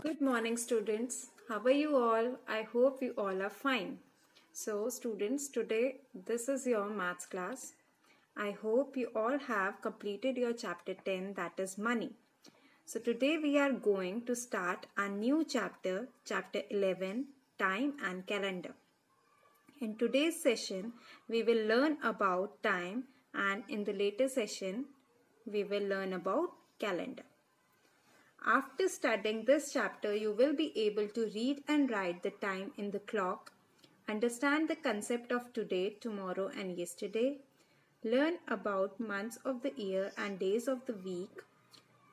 Good morning, students. How are you all? I hope you all are fine. So, students, today this is your maths class. I hope you all have completed your chapter 10, that is money. So, today we are going to start a new chapter, chapter 11, time and calendar. In today's session, we will learn about time, and in the later session, we will learn about calendar. After studying this chapter, you will be able to read and write the time in the clock, understand the concept of today, tomorrow and yesterday, learn about months of the year and days of the week,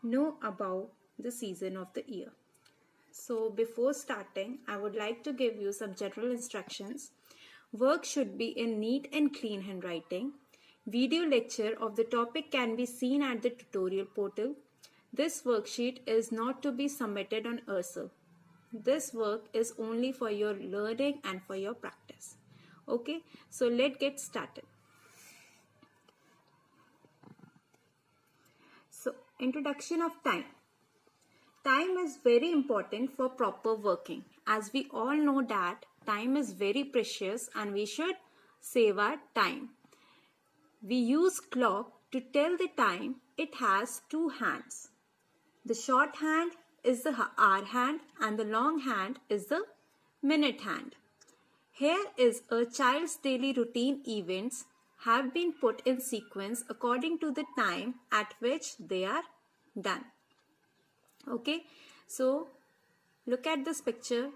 know about the season of the year. So before starting, I would like to give you some general instructions. Work should be in neat and clean handwriting. Video lecture of the topic can be seen at the tutorial portal. This worksheet is not to be submitted on ERSA. This work is only for your learning and for your practice. Okay, so let's get started. So, introduction of time. Time is very important for proper working. As we all know that time is very precious and we should save our time. We use clock to tell the time. It has two hands. The short hand is the hour hand and the long hand is the minute hand. Here is a child's daily routine events have been put in sequence according to the time at which they are done. Okay, so look at this picture.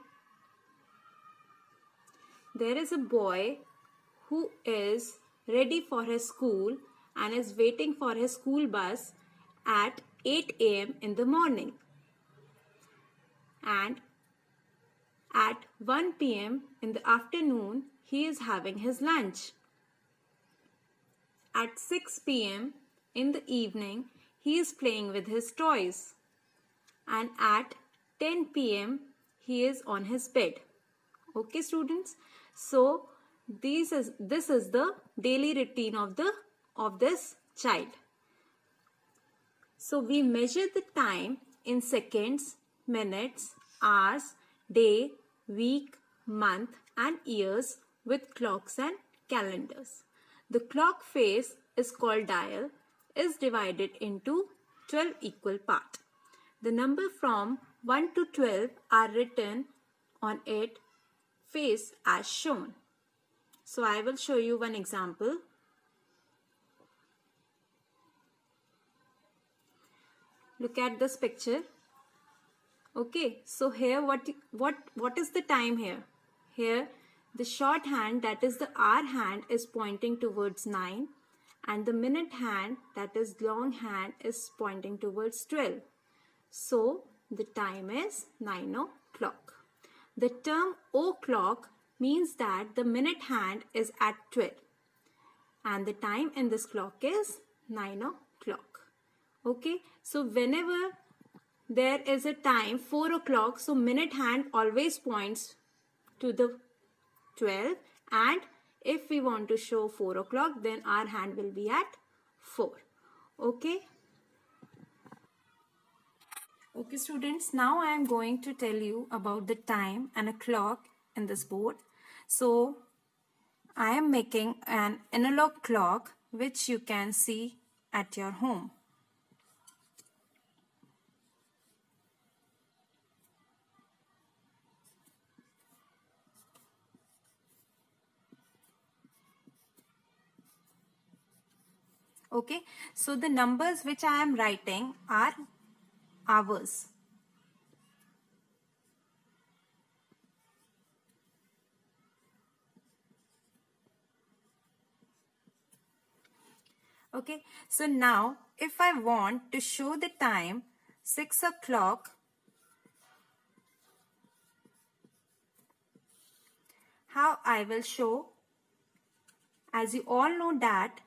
There is a boy who is ready for his school and is waiting for his school bus at 8 a.m. in the morning, and at 1 p.m. in the afternoon he is having his lunch. At 6 p.m. in the evening he is playing with his toys, and at 10 p.m. he is on his bed. Okay, students, so this is the daily routine of this child. So we measure the time in seconds, minutes, hours, day, week, month and years with clocks and calendars. The clock face is called dial, is divided into 12 equal parts. The number from 1 to 12 are written on its face as shown. So I will show you one example. Look at this picture. Okay, so here what is the time here? Here the short hand, that is the hour hand, is pointing towards 9 and the minute hand, that is long hand, is pointing towards 12. So the time is 9 o'clock. The term o'clock means that the minute hand is at 12 and the time in this clock is 9 o'clock. Okay, so whenever there is a time 4 o'clock, so minute hand always points to the 12, and if we want to show 4 o'clock, then our hand will be at 4. Okay. Okay, students, now I am going to tell you about the time and a clock in this board. So I am making an analog clock which you can see at your home. Okay, so the numbers which I am writing are hours. Okay, so now if I want to show the time 6 o'clock, how I will show? As you all know that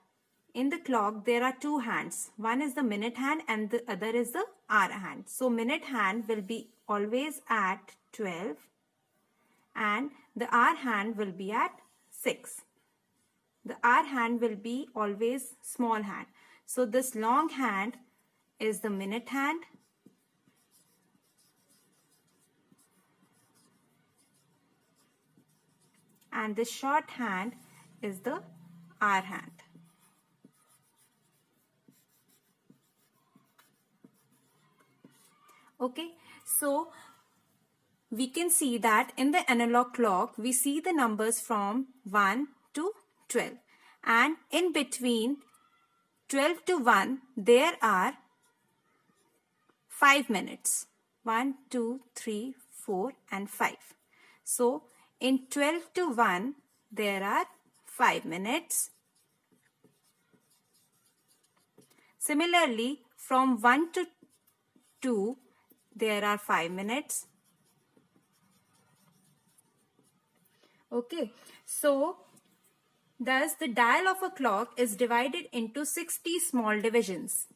in the clock there are two hands. One is the minute hand and the other is the hour hand. So minute hand will be always at 12 and the hour hand will be at 6. The hour hand will be always small hand. So this long hand is the minute hand and this short hand is the hour hand. Okay, so we can see that in the analog clock, we see the numbers from 1 to 12. And in between 12 to 1, there are 5 minutes. 1, 2, 3, 4 and 5. So, in 12 to 1, there are 5 minutes. Similarly, from 1 to 2, there are 5 minutes. Okay, so thus the dial of a clock is divided into 60 small divisions.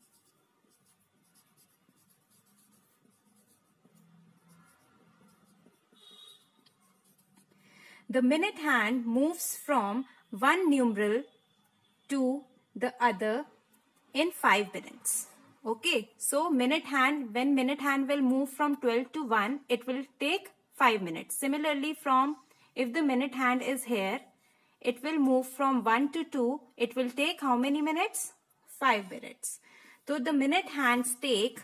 The minute hand moves from one numeral to the other in 5 minutes. Okay, so minute hand, when minute hand will move from 12 to 1, it will take 5 minutes. Similarly, if the minute hand is here, it will move from 1 to 2, it will take how many minutes? 5 minutes. So the minute hands take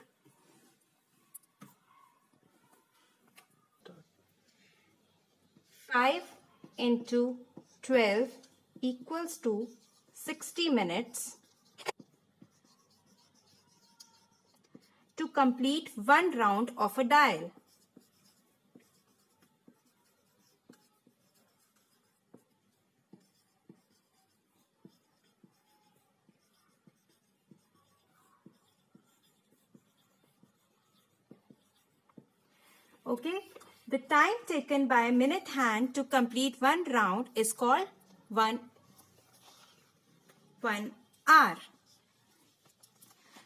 5 into 12 equals to 60 minutes to complete one round of a dial. Okay, the time taken by a minute hand to complete one round is called 1 hour.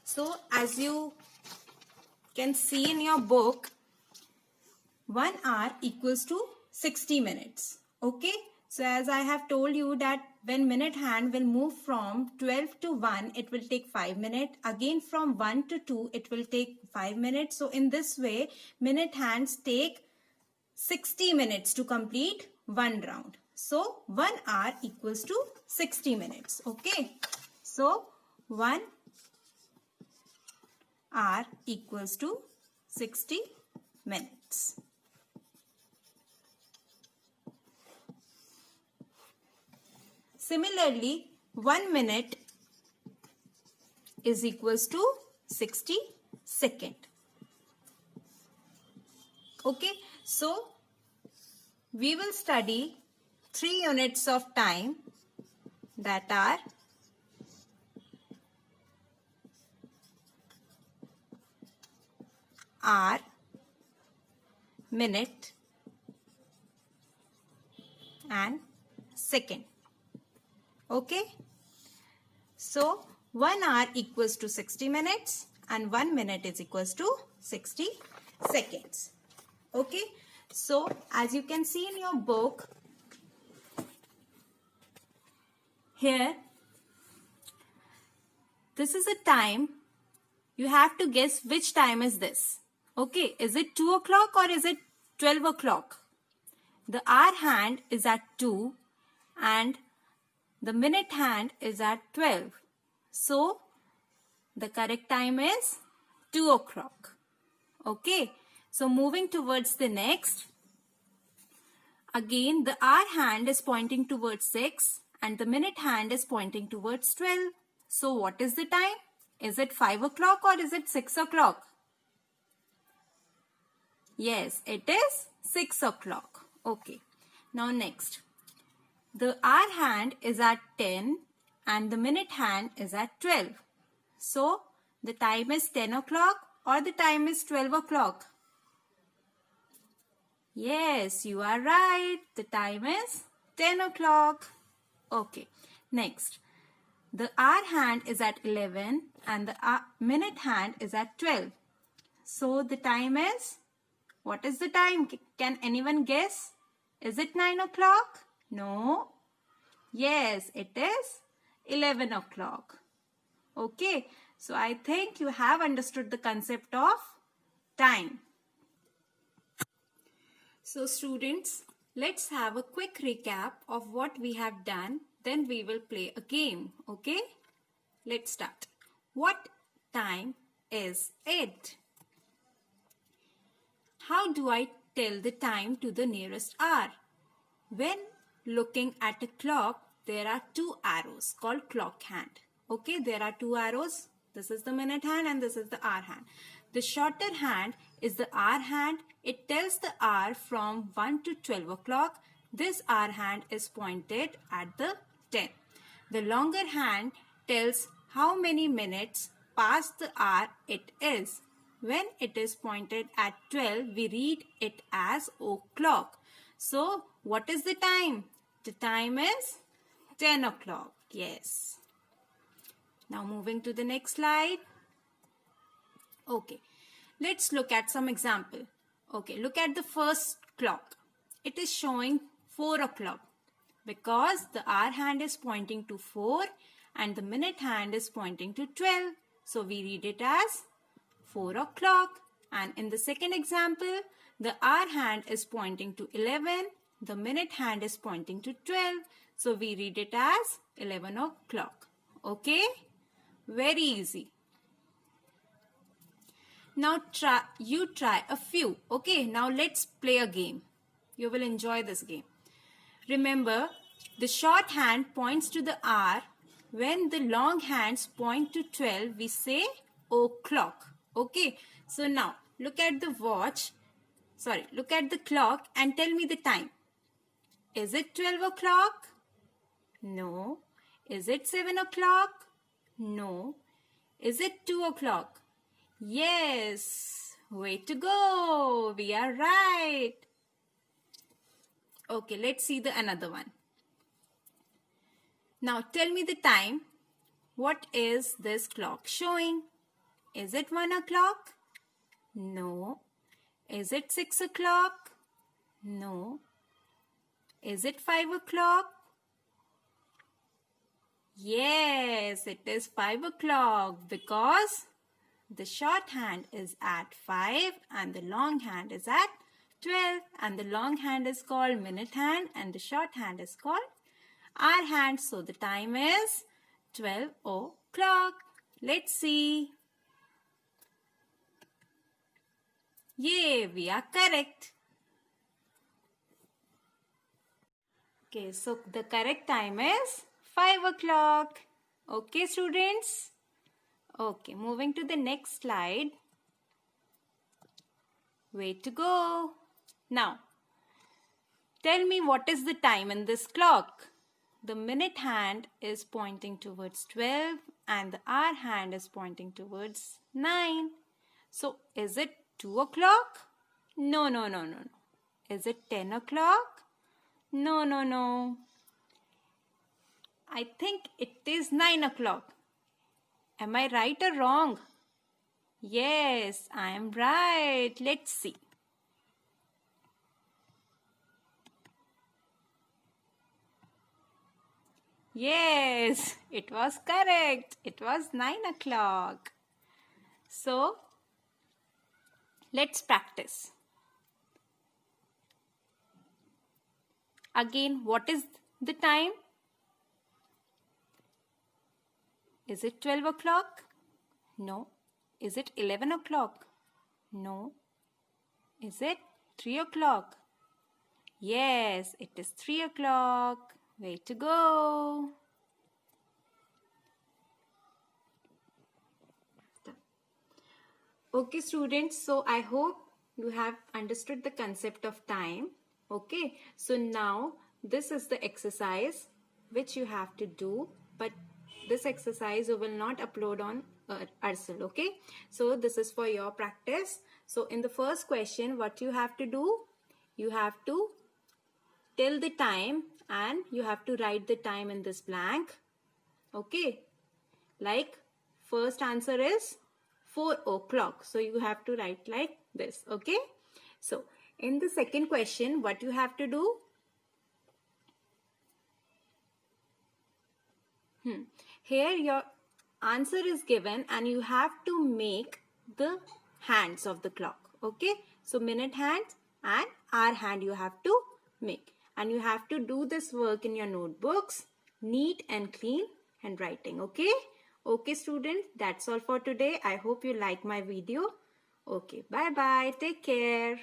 So, as you can see in your book, 1 hour equals to 60 minutes. Okay, so as I have told you that when minute hand will move from 12 to 1, it will take 5 minutes. Again from 1 to 2, it will take 5 minutes. So in this way, minute hands take 60 minutes to complete one round. So 1 hour equals to 60 minutes. Okay, so 1 hour equals to 60 minutes. Similarly, 1 minute is equals to 60 seconds. Okay, so we will study 3 units of time, that are hour, minute and second. Okay, so 1 hour equals to 60 minutes and 1 minute is equals to 60 seconds. Okay, so as you can see in your book, here, this is a time. You have to guess which time is this. Okay, is it 2 o'clock or is it 12 o'clock? The hour hand is at 2 and the minute hand is at 12. So, the correct time is 2 o'clock. Okay, so moving towards the next. Again, the hour hand is pointing towards 6 and the minute hand is pointing towards 12. So, what is the time? Is it 5 o'clock or is it 6 o'clock? Yes, it is 6 o'clock. Okay, now next. The hour hand is at 10 and the minute hand is at 12. So, the time is 10 o'clock or the time is 12 o'clock? Yes, you are right. The time is 10 o'clock. Okay, next. The hour hand is at 11 and the minute hand is at 12. So, the time is, what is the time? Can anyone guess? Is it 9 o'clock? No. Yes, it is 11 o'clock. Okay, so I think you have understood the concept of time. So students, let's have a quick recap of what we have done. Then we will play a game. Okay? Let's start. What time is it? How do I tell the time to the nearest hour? When looking at a clock, there are two arrows called clock hand. Okay, there are two arrows. This is the minute hand and this is the hour hand. The shorter hand is the hour hand. It tells the hour from 1 to 12 o'clock. This hour hand is pointed at the 10. The longer hand tells how many minutes past the hour it is. When it is pointed at 12, we read it as o'clock. So, what is the time? The time is 10 o'clock. Yes. Now, moving to the next slide. Okay. Let's look at some example. Okay. Look at the first clock. It is showing 4 o'clock because the hour hand is pointing to 4 and the minute hand is pointing to 12. So, we read it as 4 o'clock. And in the second example, the hour hand is pointing to 11. The minute hand is pointing to 12. So, we read it as 11 o'clock. Okay? Very easy. Now, you try a few. Okay? Now, let's play a game. You will enjoy this game. Remember, the short hand points to the hour. When the long hands point to 12, we say o'clock. Okay? So, now, look at the watch. Look at the clock and tell me the time. Is it 12 o'clock? No. Is it 7 o'clock? No. Is it 2 o'clock? Yes. Way to go. We are right. Okay, let's see the another one. Now, tell me the time. What is this clock showing? Is it 1 o'clock? No. Is it 6 o'clock? No. Is it 5 o'clock? Yes, it is 5 o'clock because the short hand is at 5 and the long hand is at 12. And the long hand is called minute hand and the short hand is called hour hand. So the time is 12 o'clock. Let's see. Yay, we are correct. Okay, so the correct time is 5 o'clock. Okay, students? Okay, moving to the next slide. Way to go. Now, tell me what is the time in this clock? The minute hand is pointing towards 12 and the hour hand is pointing towards 9. So, is it 2 o'clock? No. Is it 10 o'clock? No. I think it is 9 o'clock. Am I right or wrong? Yes, I am right. Let's see. Yes, it was correct. It was 9 o'clock. So, let's practice. Again, what is the time? Is it 12 o'clock? No. Is it 11 o'clock? No. Is it 3 o'clock? Yes, it is 3 o'clock. Way to go. Okay, students. So, I hope you have understood the concept of time. Okay. So, now this is the exercise which you have to do. But this exercise you will not upload on Ursel. Okay. So, this is for your practice. So, in the first question, what you have to do? You have to tell the time and you have to write the time in this blank. Okay. Like first answer is 4 o'clock. So, you have to write like this. Okay. So, in the second question, what you have to do? Here your answer is given and you have to make the hands of the clock. Okay. So, minute hand and hour hand you have to make. And you have to do this work in your notebooks, neat and clean handwriting. Okay? Okay students, that's all for today. I hope you like my video. Okay, bye bye. Take care.